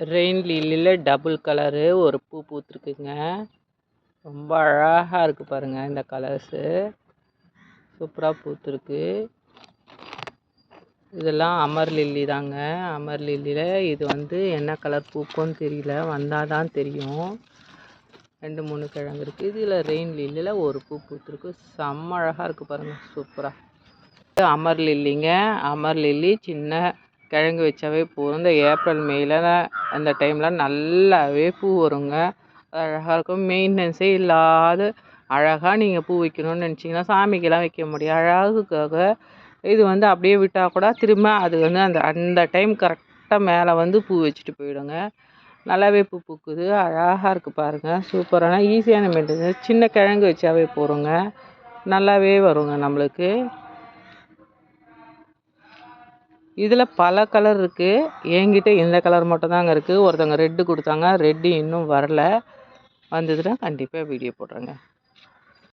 Rain லில்லியில் double colour ஒரு பூ பூத்துருக்குங்க. ரொம்ப அழகாக இருக்குது பாருங்கள். இந்த கலர்ஸு சூப்பராக பூத்துருக்கு. இதெல்லாம் அமர் லில்லி தாங்க. அமர் லில்லியில் இது வந்து என்ன கலர் பூக்கும்னு தெரியல, வந்தால் தான் தெரியும். 2 3 கிழங்கு இருக்குது. இதில் ரெயின் லில்லியில் ஒரு பூ பூத்துருக்கு. செம்ம அழகாக இருக்குது பாருங்கள், சூப்பராக. அமர் லில்லிங்க. அமர் லில்லி சின்ன கிழங்கு வச்சாவே போதும். இந்த ஏப்ரல் மேல அந்த டைமில் நல்லாவே பூ வருங்க. அழகாக இருக்கும். மெயின்டெனன்ஸே இல்லாத அழகாக நீங்கள் பூ வைக்கணும்னு நினச்சிங்கன்னா சாமிக்கெல்லாம் வைக்க முடியும். அழகுக்காக இது வந்து அப்படியே விட்டால் கூட திரும்ப அது வந்து அந்த டைம் கரெக்டாக மேலே வந்து பூ வச்சுட்டு போயிடுங்க. நல்லாவே பூ பூக்குது. அழகாக இருக்குது பாருங்கள். சூப்பரான ஈஸியான மெயின்டெனன்ஸ். சின்ன கிழங்கு வச்சாவே போகிறோங்க, நல்லாவே வருங்க நம்மளுக்கு. இதில் பல கலர் இருக்குது. என்கிட்ட இந்த கலர் மட்டும் தாங்க இருக்குது. ஒருத்தவங்க ரெட்டு கொடுத்தாங்க. ரெட்டு இன்னும் வரல. வந்ததுன்னா கண்டிப்பாக வீடியோ போடுறேங்க.